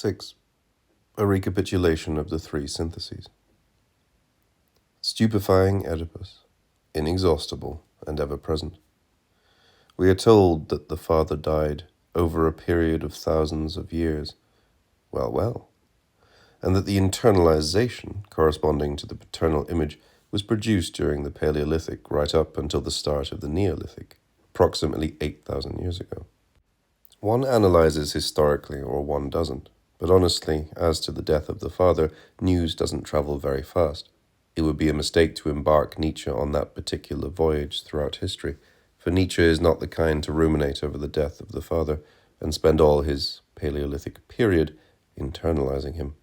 6. A recapitulation of the three syntheses. Stupefying Oedipus, inexhaustible and ever-present. We are told that the father died over a period of thousands of years. Well, and that the internalization corresponding to the paternal image was produced during the Paleolithic right up until the start of the Neolithic, approximately 8,000 years ago. One analyzes historically or one doesn't, but honestly, as to the death of the father, news doesn't travel very fast. It would be a mistake to embark Nietzsche on that particular voyage throughout history, for Nietzsche is not the kind to ruminate over the death of the father and spend all his Paleolithic period internalizing him.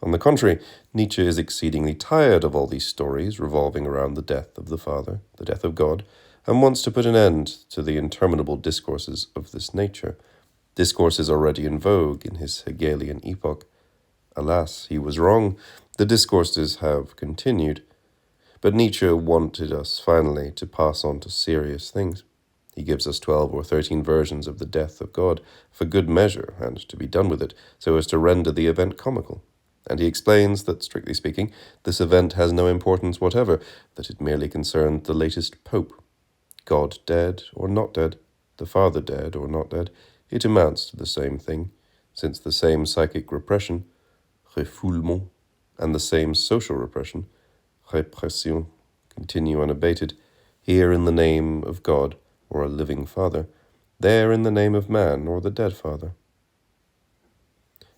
On the contrary, Nietzsche is exceedingly tired of all these stories revolving around the death of the father, the death of God, and wants to put an end to the interminable discourses of this nature, discourses already in vogue in his Hegelian epoch. Alas, he was wrong. The discourses have continued. But Nietzsche wanted us, finally, to pass on to serious things. He gives us 12 or 13 versions of the death of God, for good measure, and to be done with it, so as to render the event comical. And he explains that, strictly speaking, this event has no importance whatever, that it merely concerned the latest pope. God dead or not dead, the father dead or not dead, it amounts to the same thing, since the same psychic repression, refoulement, and the same social repression, répression, continue unabated, here in the name of God or a living father, there in the name of man or the dead father.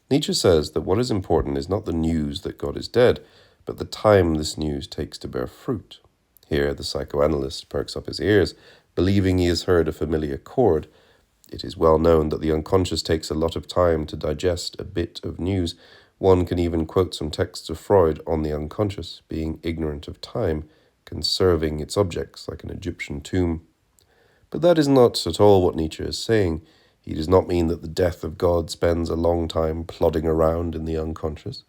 Nietzsche says that what is important is not the news that God is dead, but the time this news takes to bear fruit. Here the psychoanalyst perks up his ears, believing he has heard a familiar chord. It is well known that the unconscious takes a lot of time to digest a bit of news. One can even quote some texts of Freud on the unconscious, being ignorant of time, conserving its objects like an Egyptian tomb. But that is not at all what Nietzsche is saying. He does not mean that the death of God spends a long time plodding around in the unconscious.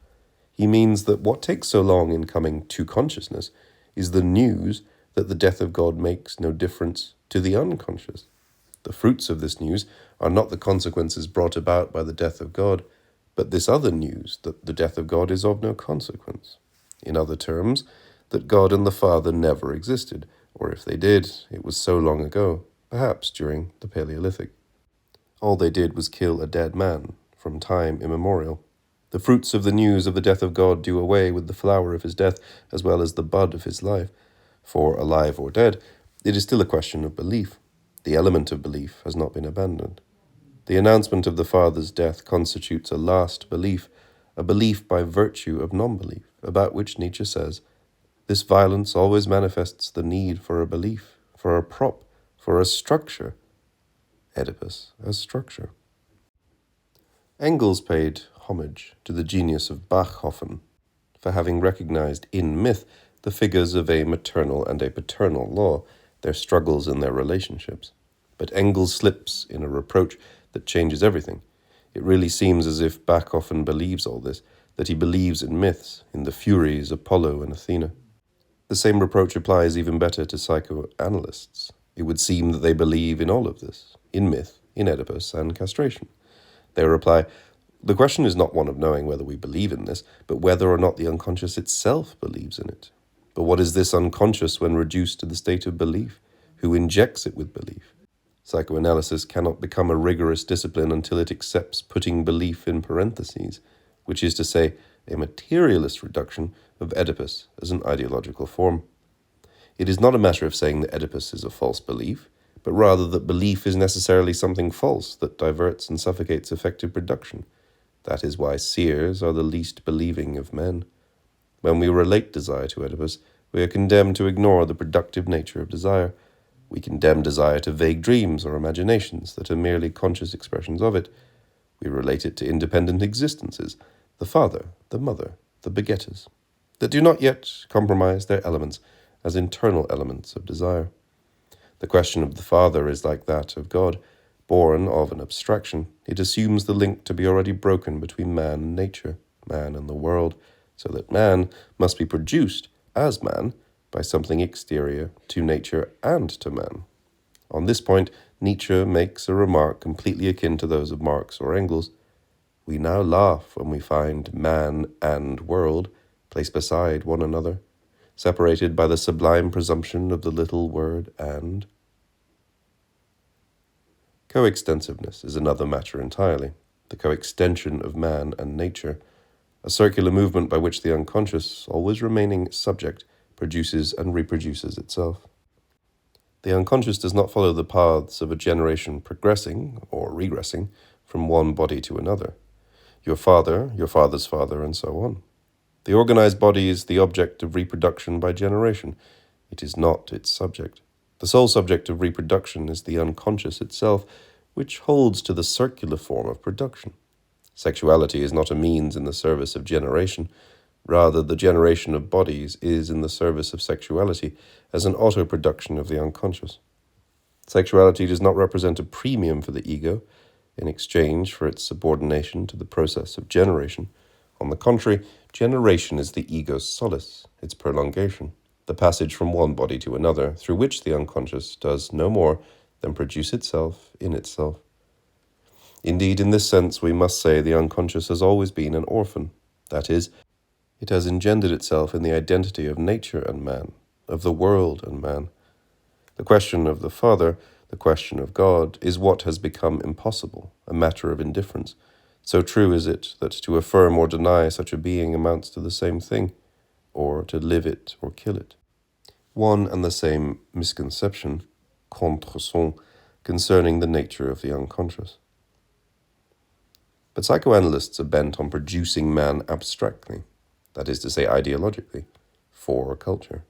He means that what takes so long in coming to consciousness is the news that the death of God makes no difference to the unconscious. The fruits of this news are not the consequences brought about by the death of God, but this other news that the death of God is of no consequence. In other terms, that God and the Father never existed, or if they did, it was so long ago, perhaps during the Paleolithic. All they did was kill a dead man, from time immemorial. The fruits of the news of the death of God do away with the flower of his death as well as the bud of his life. For, alive or dead, it is still a question of belief. The element of belief has not been abandoned. The announcement of the Father's death constitutes a last belief, a belief by virtue of non-belief, about which Nietzsche says, this violence always manifests the need for a belief, for a prop, for a structure. Oedipus as structure. Engels paid homage to the genius of Bachofen for having recognized in myth the figures of a maternal and a paternal law, their struggles and their relationships. But Engels slips in a reproach that changes everything. It really seems as if Bachofen believes all this, that he believes in myths, in the Furies, Apollo and Athena. The same reproach applies even better to psychoanalysts. It would seem that they believe in all of this, in myth, in Oedipus, and castration. They reply, the question is not one of knowing whether we believe in this, but whether or not the unconscious itself believes in it. But what is this unconscious when reduced to the state of belief? Who injects it with belief? Psychoanalysis cannot become a rigorous discipline until it accepts putting belief in parentheses, which is to say, a materialist reduction of Oedipus as an ideological form. It is not a matter of saying that Oedipus is a false belief, but rather that belief is necessarily something false that diverts and suffocates effective production. That is why seers are the least believing of men. When we relate desire to Oedipus, we are condemned to ignore the productive nature of desire. We condemn desire to vague dreams or imaginations that are merely conscious expressions of it. We relate it to independent existences, the father, the mother, the begetters, that do not yet compromise their elements as internal elements of desire. The question of the Father is like that of God. Born of an abstraction, it assumes the link to be already broken between man and nature, man and the world, so that man must be produced as man by something exterior to nature and to man. On this point, Nietzsche makes a remark completely akin to those of Marx or Engels. We now laugh when we find man and world placed beside one another, separated by the sublime presumption of the little word and. Coextensiveness is another matter entirely, the coextension of man and nature, a circular movement by which the unconscious, always remaining subject, produces and reproduces itself. The unconscious does not follow the paths of a generation progressing, or regressing, from one body to another. Your father, your father's father, and so on. The organized body is the object of reproduction by generation. It is not its subject. The sole subject of reproduction is the unconscious itself, which holds to the circular form of production. Sexuality is not a means in the service of generation. Rather, the generation of bodies is in the service of sexuality as an auto-production of the unconscious. Sexuality does not represent a premium for the ego in exchange for its subordination to the process of generation. On the contrary, generation is the ego's solace, its prolongation, the passage from one body to another, through which the unconscious does no more than produce itself in itself. Indeed, in this sense, we must say the unconscious has always been an orphan. That is, it has engendered itself in the identity of nature and man, of the world and man. The question of the Father, the question of God, is what has become impossible, a matter of indifference. So true is it that to affirm or deny such a being amounts to the same thing, or to live it or kill it. One and the same misconception, contreson, concerning the nature of the unconscious. But psychoanalysts are bent on producing man abstractly, that is to say ideologically, for culture.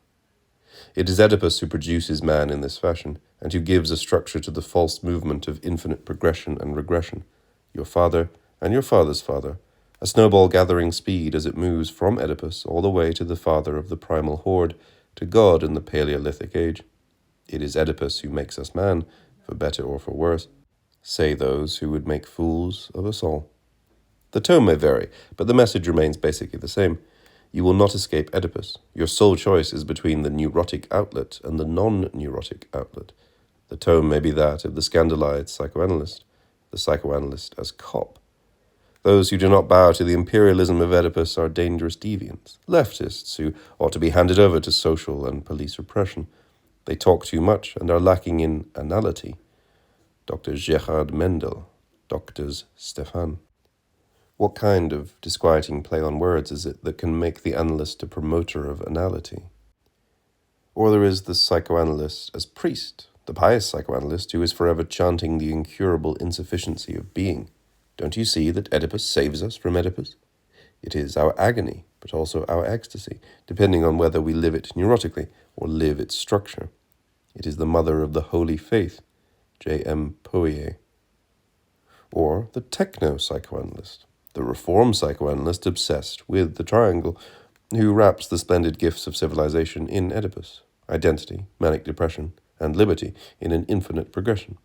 It is Oedipus who produces man in this fashion, and who gives a structure to the false movement of infinite progression and regression. Your father and your father's father, a snowball gathering speed as it moves from Oedipus all the way to the father of the primal horde, to God in the Paleolithic age. It is Oedipus who makes us man, for better or for worse, say those who would make fools of us all. The tone may vary, but the message remains basically the same. You will not escape Oedipus. Your sole choice is between the neurotic outlet and the non-neurotic outlet. The tone may be that of the scandalized psychoanalyst, the psychoanalyst as cop. Those who do not bow to the imperialism of Oedipus are dangerous deviants, leftists who ought to be handed over to social and police repression. They talk too much and are lacking in anality. Dr. Gérard Mendel, Doctors Stefan. What kind of disquieting play on words is it that can make the analyst a promoter of anality? Or there is the psychoanalyst as priest, the pious psychoanalyst who is forever chanting the incurable insufficiency of being. Don't you see that Oedipus saves us from Oedipus? It is our agony, but also our ecstasy, depending on whether we live it neurotically or live its structure. It is the mother of the holy faith, J.M. Pohier. Or the techno-psychoanalyst, the reform psychoanalyst obsessed with the triangle, who wraps the splendid gifts of civilization in Oedipus, identity, manic depression, and liberty in an infinite progression.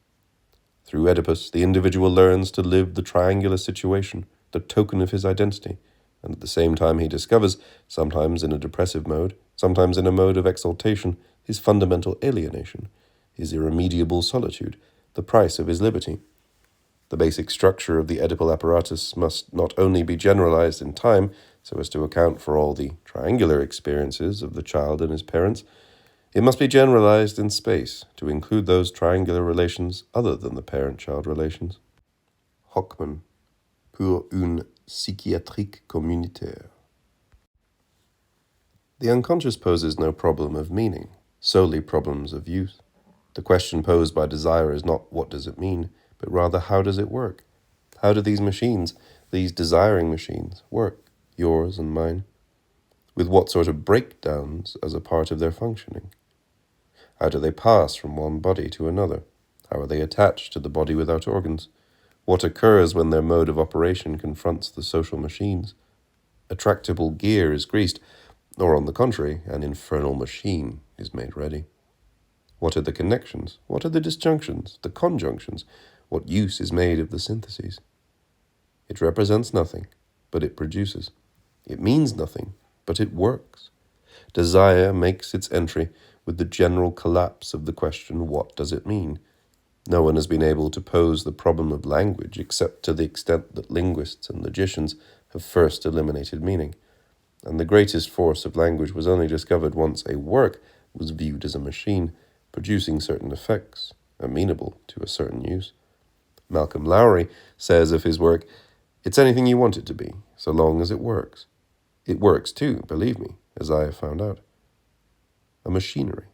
Through Oedipus, the individual learns to live the triangular situation, the token of his identity, and at the same time he discovers, sometimes in a depressive mode, sometimes in a mode of exaltation, his fundamental alienation, his irremediable solitude, the price of his liberty. The basic structure of the Oedipal apparatus must not only be generalized in time, so as to account for all the triangular experiences of the child and his parents, it must be generalized in space to include those triangular relations other than the parent-child relations. Hockman, pour une psychiatrique communautaire. The unconscious poses no problem of meaning, solely problems of use. The question posed by desire is not what does it mean, but rather how does it work? How do these machines, these desiring machines, work, yours and mine? With what sort of breakdowns as a part of their functioning? How do they pass from one body to another? How are they attached to the body without organs? What occurs when their mode of operation confronts the social machines? A tractable gear is greased, or on the contrary, an infernal machine is made ready. What are the connections? What are the disjunctions, the conjunctions? What use is made of the syntheses? It represents nothing, but it produces. It means nothing, but it works. Desire makes its entry with the general collapse of the question, what does it mean? No one has been able to pose the problem of language except to the extent that linguists and logicians have first eliminated meaning, and the greatest force of language was only discovered once a work was viewed as a machine, producing certain effects, amenable to a certain use. Malcolm Lowry says of his work, "It's anything you want it to be, so long as it works. It works too, believe me, as I have found out. A machinery.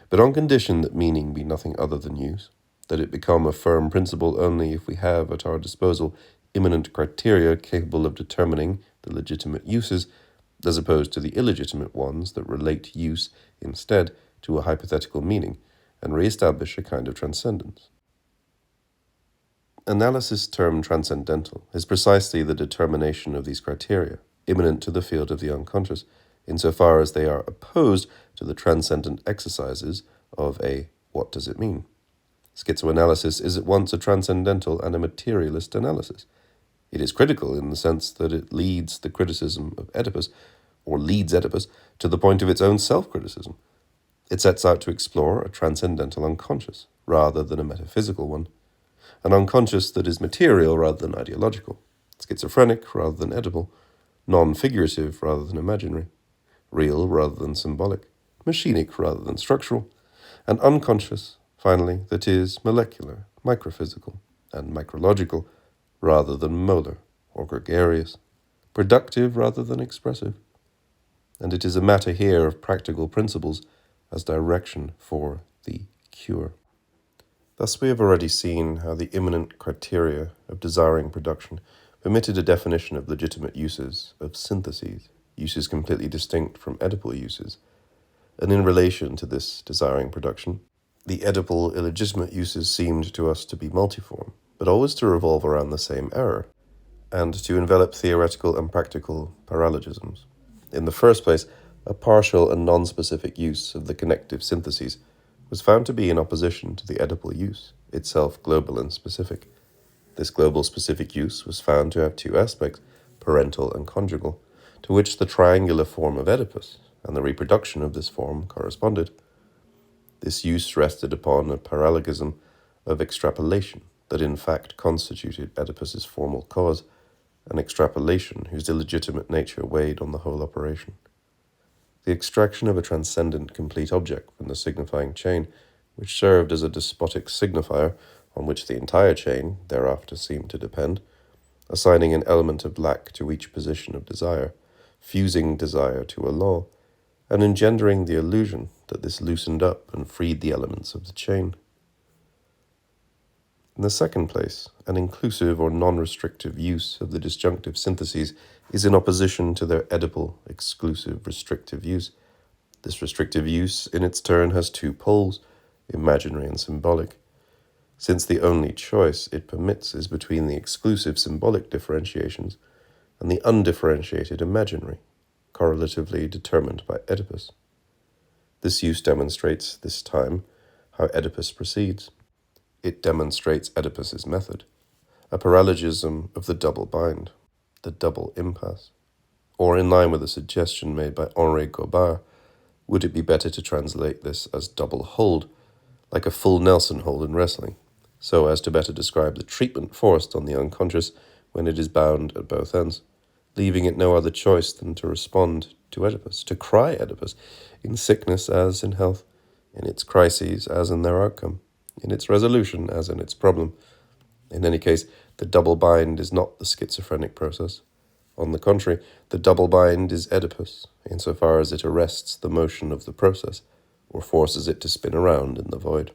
But on condition that meaning be nothing other than use, that it become a firm principle only if we have at our disposal immanent criteria capable of determining the legitimate uses, as opposed to the illegitimate ones that relate use instead to a hypothetical meaning, and re-establish a kind of transcendence." Analysis termed transcendental is precisely the determination of these criteria, immanent to the field of the unconscious, insofar as they are opposed to the transcendent exercises of a "what does it mean?" Schizoanalysis is at once a transcendental and a materialist analysis. It is critical in the sense that it leads the criticism of Oedipus, or leads Oedipus, to the point of its own self-criticism. It sets out to explore a transcendental unconscious, rather than a metaphysical one, an unconscious that is material rather than ideological, schizophrenic rather than Oedipal, non-figurative rather than imaginary, real rather than symbolic, machinic rather than structural, and unconscious, finally, that is molecular, microphysical, and micrological rather than molar or gregarious, productive rather than expressive. And it is a matter here of practical principles as direction for the cure. Thus we have already seen how the immanent criteria of desiring production permitted a definition of legitimate uses, of syntheses, uses completely distinct from Oedipal uses, and in relation to this desiring production, the Oedipal illegitimate uses seemed to us to be multiform, but always to revolve around the same error, and to envelop theoretical and practical paralogisms. In the first place, a partial and non-specific use of the connective syntheses was found to be in opposition to the Oedipal use, itself global and specific. This global specific use was found to have two aspects, parental and conjugal, to which the triangular form of Oedipus and the reproduction of this form corresponded. This use rested upon a paralogism of extrapolation that in fact constituted Oedipus's formal cause, an extrapolation whose illegitimate nature weighed on the whole operation. The extraction of a transcendent complete object from the signifying chain, which served as a despotic signifier on which the entire chain thereafter seemed to depend, assigning an element of lack to each position of desire, fusing desire to a law, and engendering the illusion that this loosened up and freed the elements of the chain. In the second place, an inclusive or non-restrictive use of the disjunctive syntheses is in opposition to their Oedipal exclusive restrictive use. This restrictive use, in its turn, has two poles, imaginary and symbolic, since the only choice it permits is between the exclusive symbolic differentiations and the undifferentiated imaginary, correlatively determined by Oedipus. This use demonstrates, this time, how Oedipus proceeds. It demonstrates Oedipus's method, a paralogism of the double bind, the double impasse. Or, in line with a suggestion made by Henri Gobard, would it be better to translate this as double hold, like a full Nelson hold in wrestling, so as to better describe the treatment forced on the unconscious when it is bound at both ends, leaving it no other choice than to respond to Oedipus, to cry Oedipus, in sickness as in health, in its crises as in their outcome, in its resolution as in its problem. In any case, the double bind is not the schizophrenic process. On the contrary, the double bind is Oedipus, insofar as it arrests the motion of the process, or forces it to spin around in the void.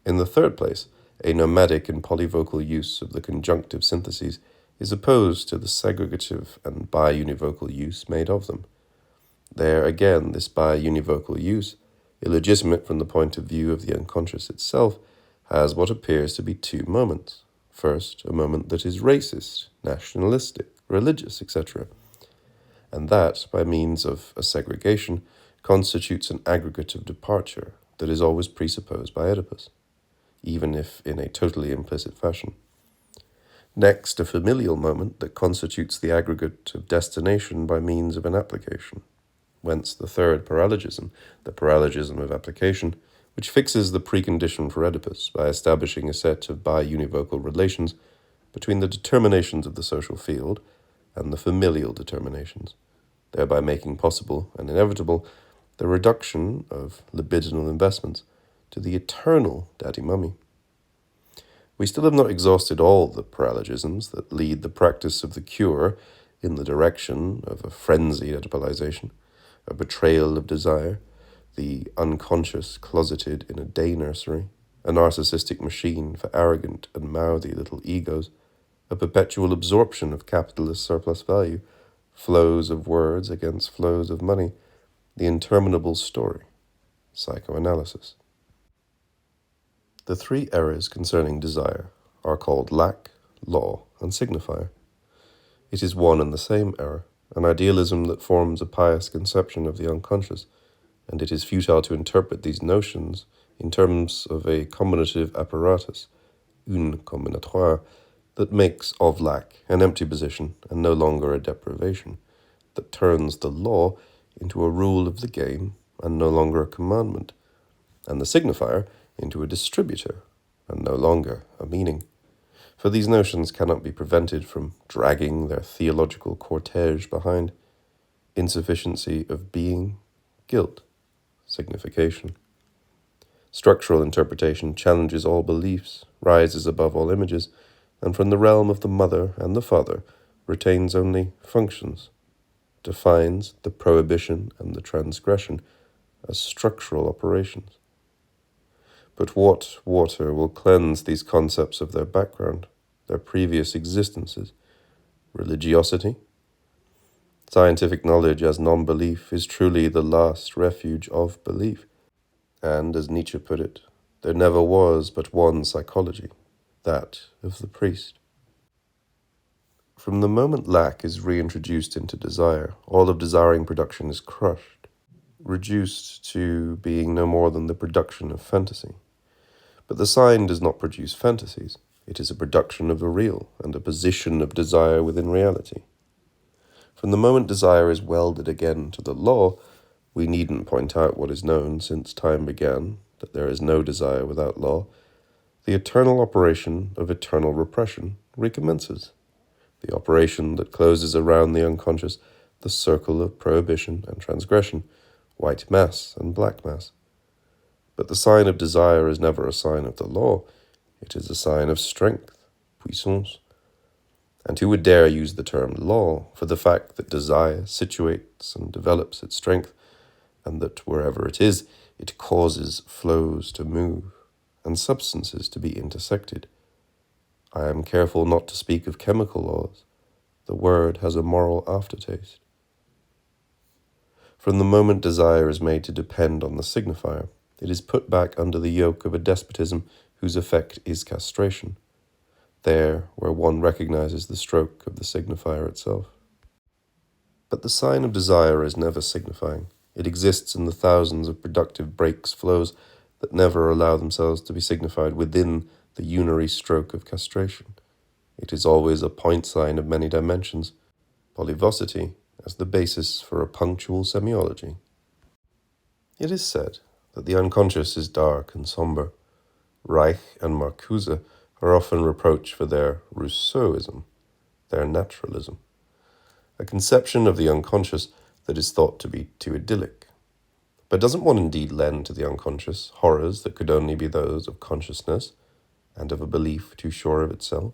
In the third place, a nomadic and polyvocal use of the conjunctive syntheses is opposed to the segregative and biunivocal use made of them. There again, this biunivocal use, illegitimate from the point of view of the unconscious itself, has what appears to be two moments. First, a moment that is racist, nationalistic, religious, etc., and that, by means of a segregation, constitutes an aggregate of departure that is always presupposed by Oedipus, even if in a totally implicit fashion. Next, a familial moment that constitutes the aggregate of destination by means of an application, whence the third paralogism, the paralogism of application, which fixes the precondition for Oedipus by establishing a set of bi-univocal relations between the determinations of the social field and the familial determinations, thereby making possible and inevitable the reduction of libidinal investments to the eternal daddy-mummy. We still have not exhausted all the paralogisms that lead the practice of the cure in the direction of a frenzied oedipalization, a betrayal of desire, the unconscious closeted in a day nursery, a narcissistic machine for arrogant and mouthy little egos, a perpetual absorption of capitalist surplus value, flows of words against flows of money, the interminable story, psychoanalysis. The three errors concerning desire are called lack, law, and signifier. It is one and the same error, an idealism that forms a pious conception of the unconscious, and it is futile to interpret these notions in terms of a combinative apparatus, une combinatoire, that makes of lack an empty position and no longer a deprivation, that turns the law into a rule of the game and no longer a commandment, and the signifier into a distributor and no longer a meaning. For these notions cannot be prevented from dragging their theological cortege behind: insufficiency of being, guilt, signification. Structural interpretation challenges all beliefs, rises above all images, and from the realm of the mother and the father retains only functions, defines the prohibition and the transgression as structural operations. But what water will cleanse these concepts of their background, their previous existences? Religiosity? Scientific knowledge as non-belief is truly the last refuge of belief. And, as Nietzsche put it, there never was but one psychology, that of the priest. From the moment lack is reintroduced into desire, all of desiring production is crushed, reduced to being no more than the production of fantasy. But the sign does not produce fantasies. It is a production of the real and a position of desire within reality. From the moment desire is welded again to the law, we needn't point out what is known since time began, that there is no desire without law. The eternal operation of eternal repression recommences. The operation that closes around the unconscious the circle of prohibition and transgression, white mass and black mass. But the sign of desire is never a sign of the law. It is a sign of strength, puissance. And who would dare use the term law for the fact that desire situates and develops its strength, and that wherever it is, it causes flows to move and substances to be intersected? I am careful not to speak of chemical laws. The word has a moral aftertaste. From the moment desire is made to depend on the signifier, it is put back under the yoke of a despotism whose effect is castration, there where one recognizes the stroke of the signifier itself. But the sign of desire is never signifying. It exists in the thousands of productive breaks, flows that never allow themselves to be signified within the unary stroke of castration. It is always a point sign of many dimensions, polyvocity as the basis for a punctual semiology. It is said that the unconscious is dark and somber. Reich and Marcuse are often reproached for their Rousseauism, their naturalism, a conception of the unconscious that is thought to be too idyllic. But doesn't one indeed lend to the unconscious horrors that could only be those of consciousness and of a belief too sure of itself?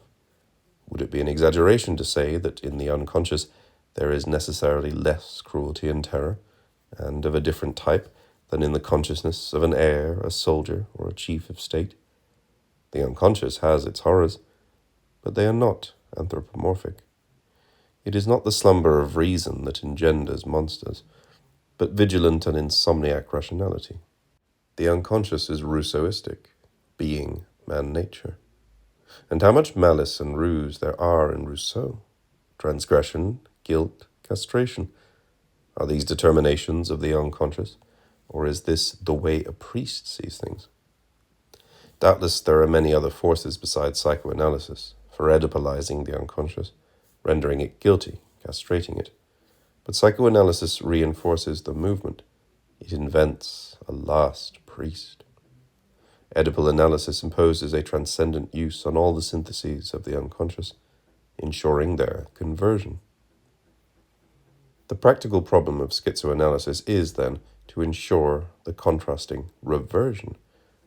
Would it be an exaggeration to say that in the unconscious there is necessarily less cruelty and terror, and of a different type, than in the consciousness of an heir, a soldier, or a chief of state? The unconscious has its horrors, but they are not anthropomorphic. It is not the slumber of reason that engenders monsters, but vigilant and insomniac rationality. The unconscious is Rousseauistic, being man-nature. And how much malice and ruse there are in Rousseau! Transgression, guilt, castration. Are these determinations of the unconscious? Or is this the way a priest sees things? Doubtless there are many other forces besides psychoanalysis for oedipalizing the unconscious, rendering it guilty, castrating it. But psychoanalysis reinforces the movement. It invents a last priest. Oedipal analysis imposes a transcendent use on all the syntheses of the unconscious, ensuring their conversion. The practical problem of schizoanalysis is, then, to ensure the contrasting reversion,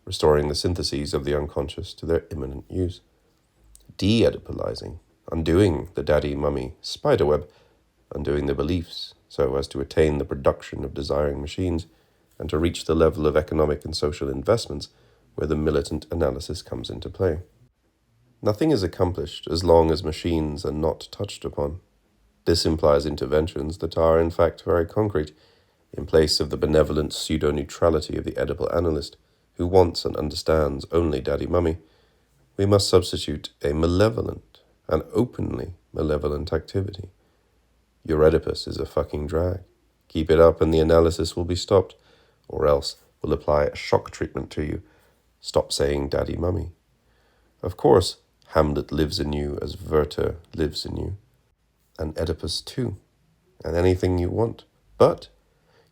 restoring the syntheses of the unconscious to their immanent use. De-oedipalizing, undoing the daddy-mummy spiderweb, undoing the beliefs so as to attain the production of desiring machines and to reach the level of economic and social investments where the militant analysis comes into play. Nothing is accomplished as long as machines are not touched upon. This implies interventions that are, in fact, very concrete. In place of the benevolent pseudo-neutrality of the Oedipal analyst, who wants and understands only daddy-mummy, we must substitute a malevolent and openly malevolent activity. Your Oedipus is a fucking drag. Keep it up and the analysis will be stopped, or else we'll apply a shock treatment to you. Stop saying daddy-mummy. Of course, Hamlet lives in you as Werther lives in you, and Oedipus too, and anything you want. But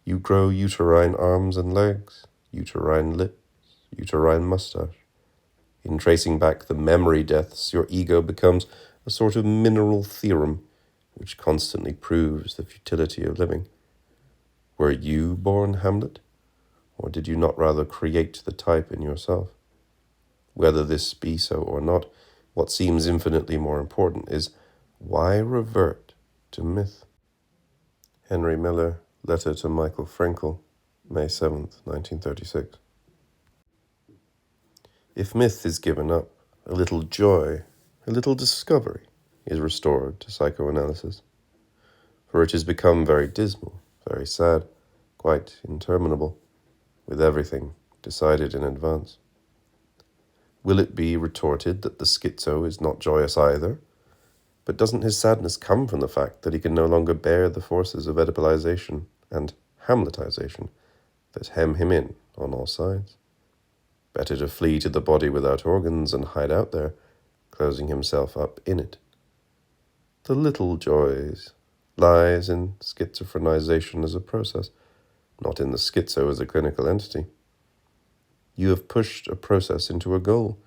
you grow uterine arms and legs, uterine lips, uterine mustache. In tracing back the memory deaths, your ego becomes a sort of mineral theorem, which constantly proves the futility of living. Were you born Hamlet? Or did you not rather create the type in yourself? Whether this be so or not, what seems infinitely more important is, why revert to myth? Henry Miller, Letter to Michael Fraenkel, May 7th, 1936. If myth is given up, a little joy, a little discovery is restored to psychoanalysis, for it has become very dismal, very sad, quite interminable, with everything decided in advance. Will it be retorted that the schizo is not joyous either? But doesn't his sadness come from the fact that he can no longer bear the forces of oedipalization and Hamletization that hem him in on all sides? Better to flee to the body without organs and hide out there, closing himself up in it. The little joys lies in schizophrenization as a process, not in the schizo as a clinical entity. You have pushed a process into a goal.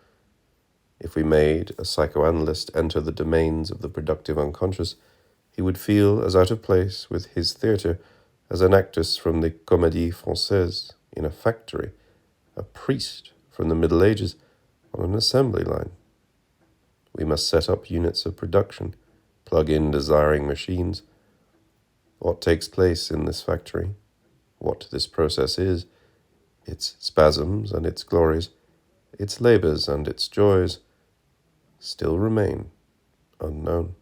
If we made a psychoanalyst enter the domains of the productive unconscious, he would feel as out of place with his theatre as an actress from the Comédie Française in a factory, a priest from the Middle Ages on an assembly line. We must set up units of production, plug in desiring machines. What takes place in this factory, what this process is, its spasms and its glories, its labors and its joys, still remain unknown.